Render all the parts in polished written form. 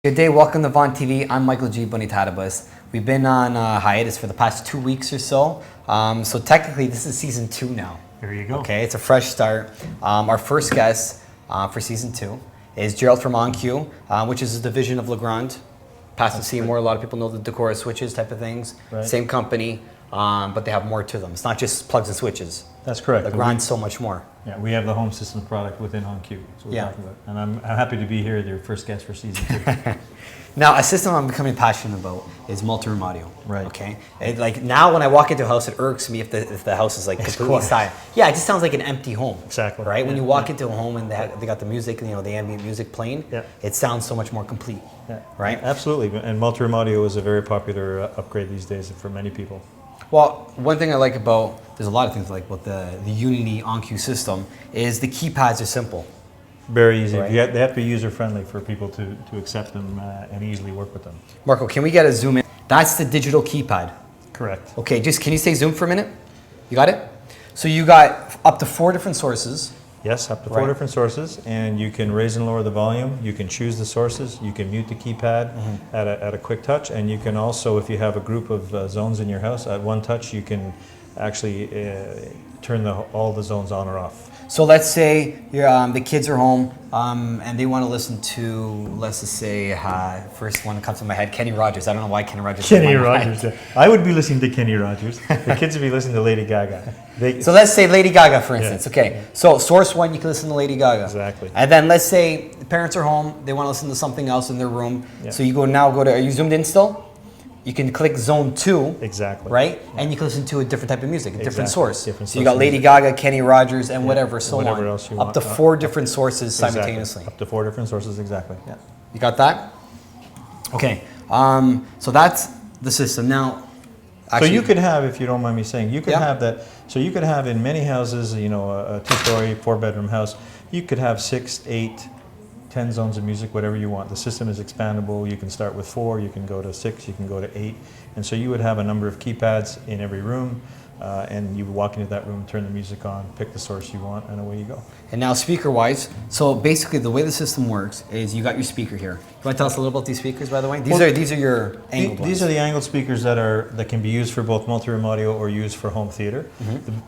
Good day, welcome to Vaughan TV. I'm Michael G. Bonitatabas. We've been on hiatus for the past 2 weeks or so. So technically this is season 2 now. There you go. Okay, it's a fresh start. Our first guest for season 2 is Gerald from OnQ, which is a division of Legrand. Past and Seymour, a lot of people know the Decora switches type of things. Right. Same company, but they have more to them. It's not just plugs and switches. That's correct. Legrand's so much more. Yeah, we have the home systems product within OnQ. So we're talking about. And I'm happy to be here, your first guest for season 2. Now, a system I'm becoming passionate about is multi-room audio. Right. Okay. Like now, when I walk into a house, it irks me if the house is like completely silent. Yeah, it just sounds like an empty home. Exactly. Right. When you walk into a home and they got the music, the ambient music playing, it sounds so much more complete. Yeah. Right. Absolutely. And multi-room audio is a very popular upgrade these days for many people. Well, one thing I like about, there's a lot of things I like about the Unity OnQ system is the keypads are simple. Very easy. Right. They have to be user-friendly for people to accept them and easily work with them. Marco, can we get a zoom in? That's the digital keypad. Correct. Okay, just can you say zoom for a minute? You got it? So you got up to 4 different sources. Yes, up to 4 different sources, and you can raise and lower the volume. You can choose the sources. You can mute the keypad at a quick touch, and you can also, if you have a group of zones in your house, at one touch you can actually turn all the zones on or off. So let's say the kids are home and they want to listen to, let's just say, first one that comes to my head, Kenny Rogers. I don't know why Kenny Rogers. Kenny Rogers. I would be listening to Kenny Rogers. The kids would be listening to Lady Gaga. So let's say Lady Gaga, for instance. Okay. So source 1, you can listen to Lady Gaga. Exactly. And then let's say the parents are home. They want to listen to something else in their room. Yeah. So you go to, are you zoomed in still? You can click zone 2. Exactly. Right? Yeah. And you can listen to a different type of music, a different source. So you got Lady Gaga, Kenny Rogers, and whatever else you want. Up to 4 different sources simultaneously. Up to 4 different sources, exactly. Yeah. You got that? Okay. So that's the system. Now, actually, so you could have, if you don't mind me saying, you could have that. So you could have in many houses, a 2-story, 4-bedroom house, you could have 6, 8, 10 zones of music, whatever you want. The system is expandable. You can start with 4, you can go to 6, you can go to 8. And so you would have a number of keypads in every room, and you would walk into that room, turn the music on, pick the source you want, and away you go. And now speaker-wise, so basically the way the system works is you got your speaker here. You want to tell us a little about these speakers, by the way? These are your angled ones. These are the angled speakers that can be used for both multi-room audio or used for home theater.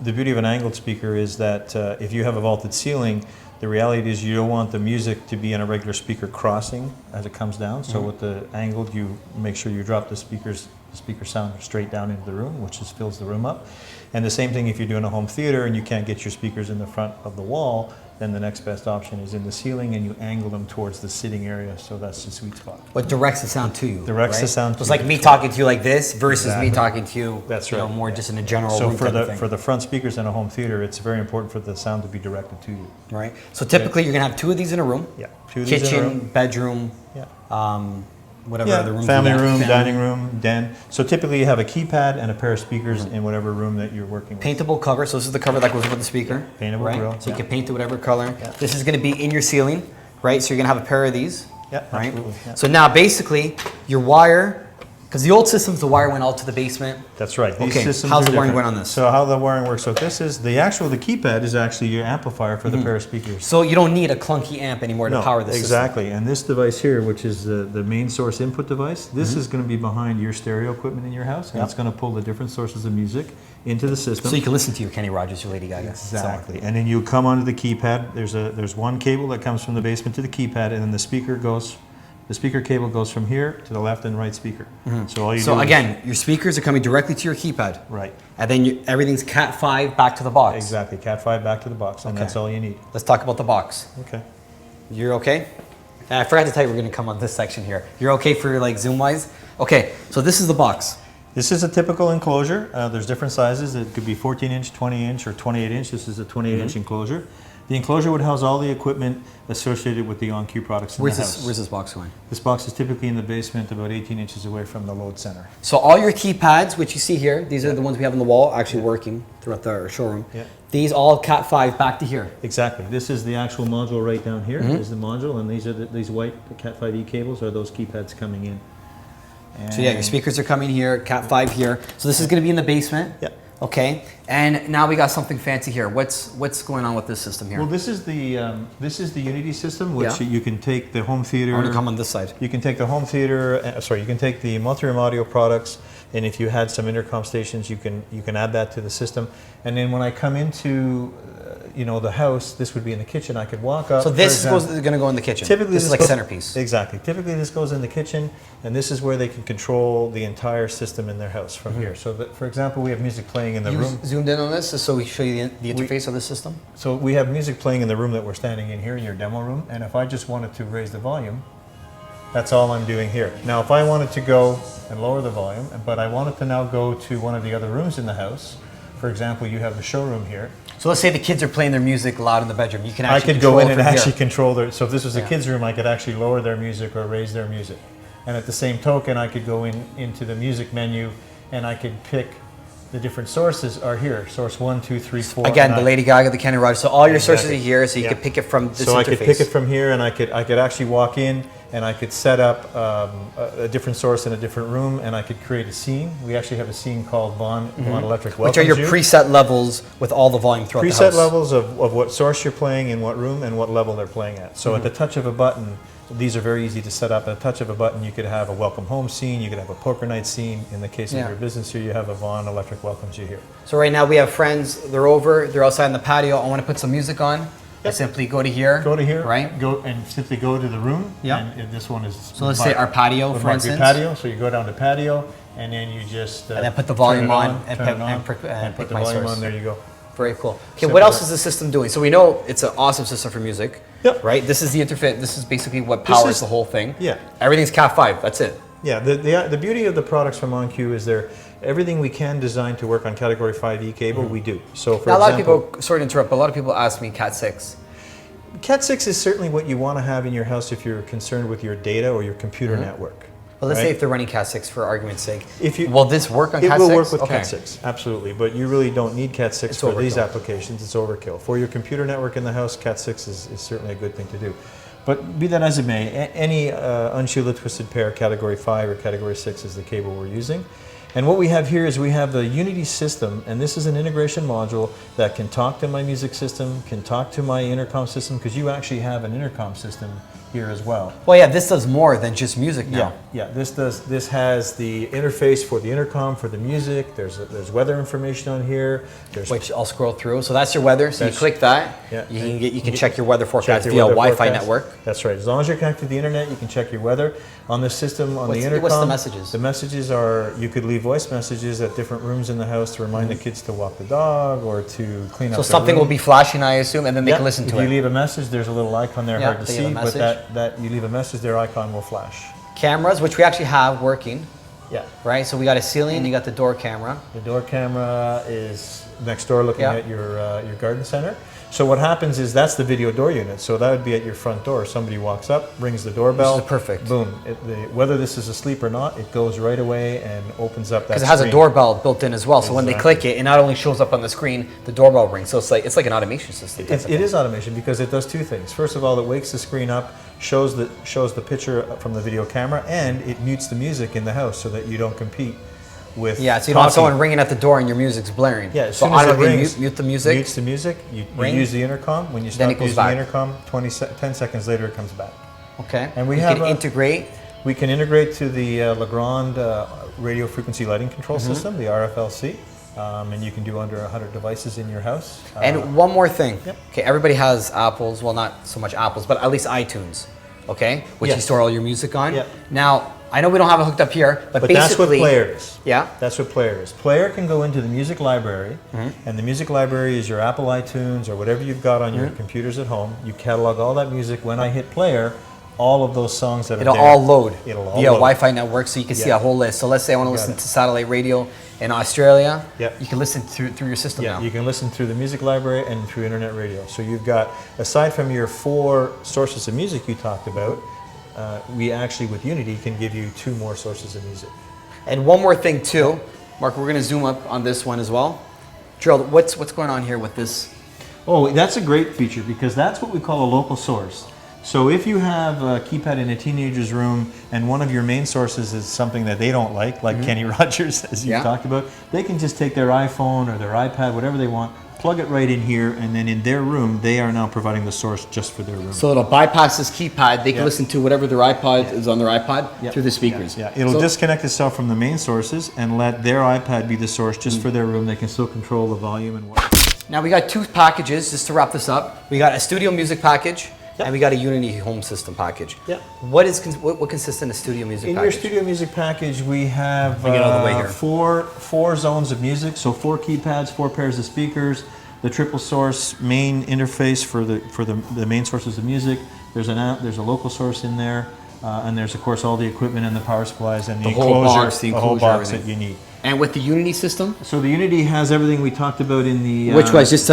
The beauty of an angled speaker is that if you have a vaulted ceiling, the reality is you don't want the music to be in a regular speaker crossing as it comes down. So with the angled, you make sure you drop the speaker sound straight down into the room, which just fills the room up. And the same thing if you're doing a home theater and you can't get your speakers in the front of the wall, then the next best option is in the ceiling and you angle them towards the sitting area, so that's the sweet spot. What directs the sound to you. Directs the sound to you. It's like me talking to you like this versus me talking to you, that's right. More just in a general So room for the front speakers in a home theater, it's very important for the sound to be directed to you. Right. So typically you're going to have 2 of these in a room. Yeah. 2 of these in a room. Kitchen, bedroom, whatever other rooms. Family room, dining room, den. So typically you have a keypad and a pair of speakers in whatever room that you're working with. Paintable cover. So this is the cover that goes over the speaker. Paintable grill. So you can paint it whatever color. Yeah. This is going to be in your ceiling, right? So you're going to have a pair of these. Yeah, right? Absolutely. Yeah. So now basically your wire, because the old systems, the wire went out to the basement. That's right. These systems how's the are wiring different. going on this? So how the wiring works, so this is, the keypad is actually your amplifier for the pair of speakers. So you don't need a clunky amp anymore to power this exactly. system. And this device here, which is the main source input device, this is going to be behind your stereo equipment in your house, and it's going to pull the different sources of music into the system. So you can listen to your Kenny Rogers, your Lady Gaga. Exactly. And then you come onto the keypad. There's one cable that comes from the basement to the keypad, and then the speaker cable goes from here to the left and right speaker. So again, your speakers are coming directly to your keypad. Right. And then everything's Cat 5 back to the box. Exactly. Cat 5 back to the box, and that's all you need. Let's talk about the box. Okay. You're okay? I forgot to tell you we're going to come on this section here. You're okay for like zoom-wise? Okay, so this is the box. This is a typical enclosure. There's different sizes. It could be 14-inch, 20-inch, or 28-inch. This is a 28-inch enclosure. The enclosure would house all the equipment associated with the OnQ products in the house. Where's this box going? This box is typically in the basement, about 18 inches away from the load center. So all your keypads, which you see here, these are the ones we have on the wall, actually working throughout our showroom. Yeah. These all Cat 5 back to here. Exactly. This is the actual module right down here. Is the module, and these are these white Cat 5e cables are those keypads coming in. And so yeah, your speakers are coming here, Cat 5 here. So this is going to be in the basement. Yeah. Okay, and now we got something fancy here. What's going on with this system here? Well, this is the Unity system, which you can take the home theater. I want to come on this side. You can take the home theater. Sorry, you can take the multi-room audio products, and if you had some intercom stations, you can add that to the system. And then when I come into the house, this would be in the kitchen. I could walk up. So this is going to go in the kitchen. Typically, this is like centerpiece. Exactly. Typically, this goes in the kitchen, and this is where they can control the entire system in their house from here. So, that, for example, we have music playing in the room. Zoomed in on this, so we show you the interface of the system. So we have music playing in the room that we're standing in here, in your demo room. And if I just wanted to raise the volume, that's all I'm doing here. Now, if I wanted to go and lower the volume, but I wanted to now go to one of the other rooms in the house, for example, you have the showroom here. So let's say the kids are playing their music loud in the bedroom. You can actually go in and actually control their. So if this was a kids' room, I could actually lower their music or raise their music. And at the same token, I could go into the music menu, and I could pick the different sources are here. Source 1, 2, 3, 4. Again, the Lady Gaga, the Kenny Rogers. So all your sources are here, so you could pick it from this interface. So I could pick it from here, and I could actually walk in, and I could set up a different source in a different room, and I could create a scene. We actually have a scene called Vaughan Electric Which are your preset levels with all the volume throughout the house. Preset levels of what source you're playing in what room and what level they're playing at. So at the touch of a button, these are very easy to set up. At a touch of a button, you could have a welcome home scene. You could have a poker night scene. In the case of your business here, you have a Vaughan Electric welcomes you here. So right now we have friends. They're over. They're outside in the patio. I want to put some music on. I simply go to here. Go to here. Right. Go and simply go to the room. Yeah. And this one is. So let's say our patio, for instance. Patio. So you go down to patio, and then you just. And then put the volume on and put the volume on. There you go. Very cool. Okay, what else is the system doing? So we know it's an awesome system for music. Yep. Right? This is the interface. This is basically what powers the whole thing. Yeah. Everything's Cat 5. That's it. Yeah. The beauty of the products from OnQ is everything we can design to work on Category 5E cable, we do. So for now, example, a lot of people, sorry to interrupt, but a lot of people ask me Cat 6. Cat 6 is certainly what you want to have in your house if you're concerned with your data or your computer network. Well, let's say if they're running Cat 6 for argument's sake. Will will this work on Cat 6? It will work with Cat 6, absolutely. But you really don't need Cat 6 for these applications. It's overkill. For your computer network in the house, Cat 6 is certainly a good thing to do. But be that as it may, any unshielded twisted pair, Category 5 or Category 6 is the cable we're using. And what we have here is we have the Unity system, and this is an integration module that can talk to my music system, can talk to my intercom system, because you actually have an intercom system here as well. Well, yeah, this does more than just music now. Yeah. This has the interface for the intercom, for the music. There's weather information on here. Which I'll scroll through. So that's your weather. So you click that. Yeah. You can check your weather forecast via Wi-Fi network. That's right. As long as you're connected to the internet, you can check your weather on this system on the intercom. What's the messages? The messages are you could leave voice messages at different rooms in the house to remind the kids to walk the dog or to clean up. So something will be flashing, I assume, and then they can listen to it. If you leave a message, there's a little icon there, hard to see, but that you leave a message, their icon will flash. Cameras, which we actually have working. Yeah. Right. So we got a ceiling. You got the door camera. The door camera is next door, looking at your garden center. So what happens is that's the video door unit. So that would be at your front door. Somebody walks up, rings the doorbell. This is perfect. Boom. Whether this is asleep or not, it goes right away and opens up that. Because it has a doorbell built in as well. So when they click it, it not only shows up on the screen, the doorbell rings. So it's like an automation system. It is automation because it does two things. First of all, it wakes the screen up, shows the picture from the video camera, and it mutes the music in the house so that you don't compete with. Yeah, so you don't have someone ringing at the door and your music's blaring. Yeah, as so soon as it automatically rings, mute the music. Mutes the music. You use the intercom. When you stop using the intercom, 10 seconds later it comes back. Okay. And we can integrate. We can integrate to the Legrand radio frequency lighting control system, the RFLC. And you can do under 100 devices in your house. And one more thing. Yep. Okay, everybody has Apples. Well, not so much Apples, but at least iTunes. Okay, which you store all your music on. Yep. Now, I know we don't have it hooked up here, but basically, that's what Player is. Yeah. That's what Player is. Player can go into the music library, and the music library is your Apple iTunes or whatever you've got on your computers at home. You catalog all that music. When I hit Player, all of those songs that are there. It'll all load via Wi-Fi network, so you can see a whole list. So let's say I want to listen to satellite radio in Australia. Yep. You can listen through your system now. You can listen through the music library and through internet radio. So you've got, aside from your 4 sources of music you talked about, we actually with Unity can give you 2 more sources of music. And one more thing too, Mark, we're going to zoom up on this one as well. Gerald, what's going on here with this? Oh, that's a great feature because that's what we call a local source. So if you have a keypad in a teenager's room and one of your main sources is something that they don't like Kenny Rogers, as you talked about, they can just take their iPhone or their iPad, whatever they want, plug it right in here, and then in their room, they are now providing the source just for their room. So it'll bypass this keypad. They can listen to whatever their iPod is on their iPod through the speakers. Yeah, it'll disconnect itself from the main sources and let their iPad be the source just for their room. They can still control the volume and what. Now we got 2 packages, just to wrap this up. We got a studio music package. And we got a Unity home system package. Yeah. What consists in a studio music package? In your studio music package, we have get out of the way here. four zones of music. So 4 keypads, 4 pairs of speakers, the triple source main interface for the main sources of music. There's a local source in there, and there's of course all the equipment and the power supplies and the whole enclosure, box, whole box that you need. And with the Unity system? So the Unity has everything we talked about in the which was just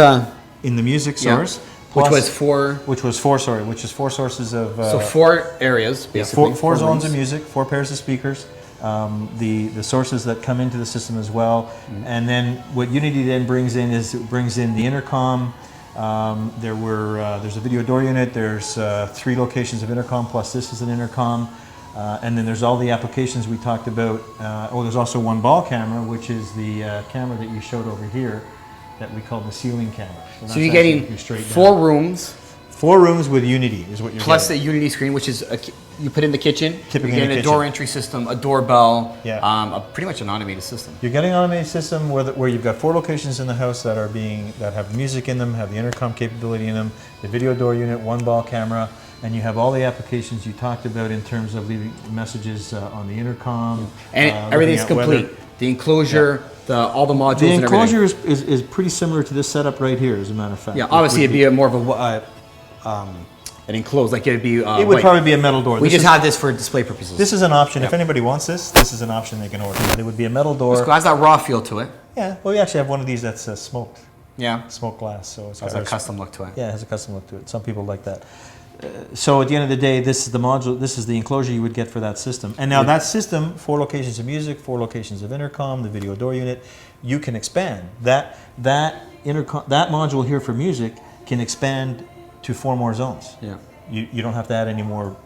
in the music source. Plus, which is 4 sources of so 4 areas basically. Yeah, 4 zones of music, 4 pairs of speakers, the sources that come into the system as well, and then what Unity then brings in is it brings in the intercom. There's a video door unit. There's 3 locations of intercom plus this is an intercom, and then there's all the applications we talked about. There's also 1 ball camera, which is the camera that you showed over here, that we call the ceiling camera. So you're getting 4 rooms. 4 rooms with Unity is what you're plus getting. the Unity screen, which is you put in the kitchen. Typically you're getting a door entry system, a doorbell, pretty much an automated system. You're getting an automated system where you've got 4 locations in the house that have music in them, have the intercom capability in them, the video door unit, 1 ball camera, and you have all the applications you talked about in terms of leaving messages on the intercom. And everything's complete. The enclosure. All the modules. The and enclosure is pretty similar to this setup right here, as a matter of fact. Yeah, obviously it'd be more of an enclosed, like it'd be. It would probably be a metal door. We just have this for display purposes. This is an option. If anybody wants this is an option they can order. It would be a metal door. It has that raw feel to it. Yeah. Well, we actually have one of these that's smoked. Yeah. Smoked glass, so it's has a custom look to it. Yeah, it has a custom look to it. Some people like that. So at the end of the day, this is the module. This is the enclosure you would get for that system. And now that system, 4 locations of music, 4 locations of intercom, the video door unit, you can expand that module here for music can expand to 4 more zones. Yeah. You don't have to add any more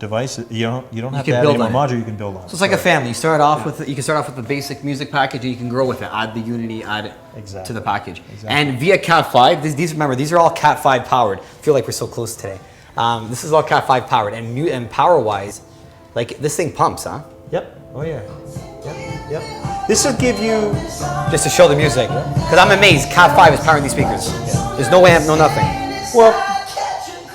devices. You don't have to add any more module. You can build on. So it's like a family. You start off with the basic music package, and you can grow with it. Add the Unity, add it to the package. Exactly. And via Cat 5, these are all Cat 5 powered. I feel like we're so close today. This is all Cat 5 powered, and power wise, like this thing pumps, huh? Yep. Oh yeah. Yep. This will give you just to show the music, because I'm amazed. Cat 5 is powering these speakers. Yeah. There's no amp, no nothing. Well,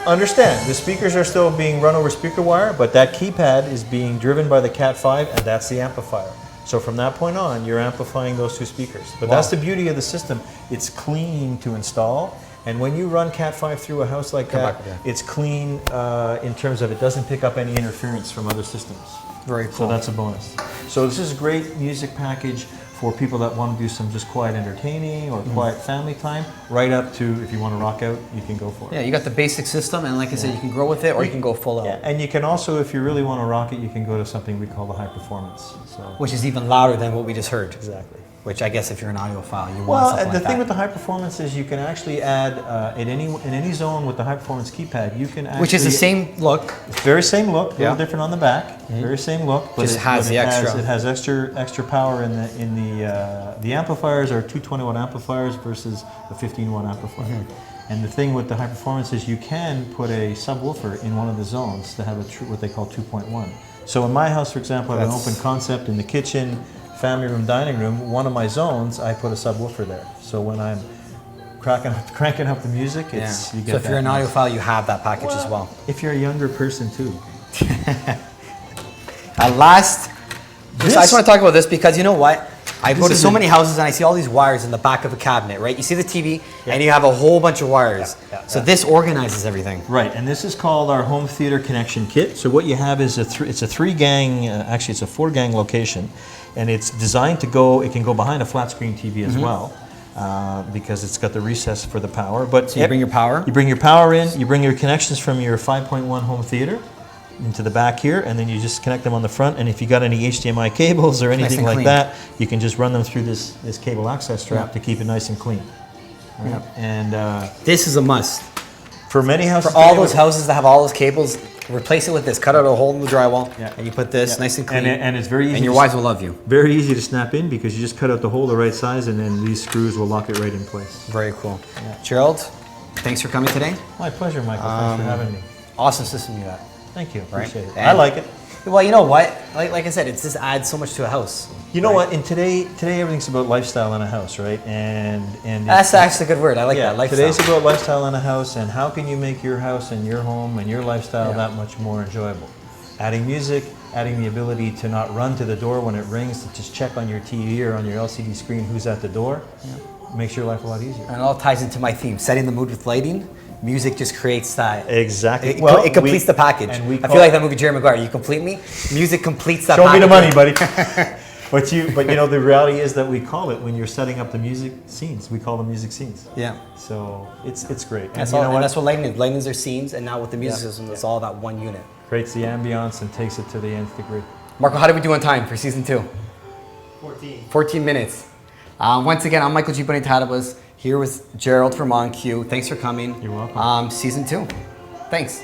understand the speakers are still being run over speaker wire, but that keypad is being driven by the Cat 5, and that's the amplifier. So from that point on, you're amplifying those 2 speakers. But that's the beauty of the system. It's clean to install. And when you run Cat 5 through a house like that, it's clean in terms of it doesn't pick up any interference from other systems. Very cool. So that's a bonus. So this is a great music package for people that want to do some just quiet entertaining or quiet family time, right up to if you want to rock out, you can go for it. Yeah, you got the basic system, and like I said, you can grow with it or you can go full out. Yeah, and you can also, if you really want to rock it, you can go to something we call the high performance. So. Which is even louder than what we just heard. Exactly. Which I guess if you're an audiophile, you want something well, like that. the thing with the high performance is you can actually add in any zone with the high performance keypad, you can actually... Which is the same look. Very same look, a little different on the back. Very same look, but just has the extra. It has extra power in the amplifiers are 220 watt amplifiers versus a 15 watt amplifier. And the thing with the high performance is you can put a subwoofer in one of the zones to have what they call 2.1. So in my house, for example, I have an open concept in the kitchen, family room, dining room. One of my zones, I put a subwoofer there. So when I'm cranking up the music, you get so if you're an audiophile, you have that package as well. If you're a younger person too. I just want to talk about this because you know what? I go to so many houses and I see all these wires in the back of a cabinet, right? You see the TV and you have a whole bunch of wires. So this organizes everything. Right, and this is called our home theater connection kit. So what you have is it's a 3-gang, actually it's a 4-gang location, and it's designed to go, it can go behind a flat screen TV as well. Because it's got the recess for the power. But so you bring your power? You bring your power in, you bring your connections from your 5.1 home theater into the back here, and then you just connect them on the front, and if you got any HDMI cables or anything like that, you can just run them through this cable access strap to keep it nice and clean. Right? And this is a must. For many houses, For all those houses that have all those cables, replace it with this. Cut out a hole in the drywall, and you put this nice and clean. And it's very easy. And your wives will love you. Very easy to snap in because you just cut out the hole the right size, and then these screws will lock it right in place. Very cool. Yeah. Gerald, thanks for coming today. My pleasure, Michael. Thanks for having me. Awesome system you got. Thank you. Right? Appreciate it. And I like it. Well, you know what? Like I said, it just adds so much to a house. You know what? And today everything's about lifestyle in a house, right? And that's actually a good word. I like that. Lifestyle. Today's about lifestyle in a house, and how can you make your house and your home and your lifestyle that much more enjoyable? Adding music, adding the ability to not run to the door when it rings, to just check on your TV or on your LCD screen who's at the door, makes your life a lot easier. And it all ties into my theme: setting the mood with lighting. Music just creates that. Exactly. It completes the package. I feel like that movie, Jerry Maguire. You complete me. Music completes that. Show me the money, buddy. But you know, the reality is that we call it, when you're setting up the music scenes, we call them music scenes. Yeah. So it's great. That's what lighting is. Lighting are scenes, and now with the music system, it's all that one unit. Creates the ambiance and takes it to the nth degree. Marco, how did we do on time for season 2? 14 minutes. Once again, I'm Michael G. Bonitatabas, here with Gerald from lyriQ. Thanks for coming. You're welcome. Season 2. Thanks.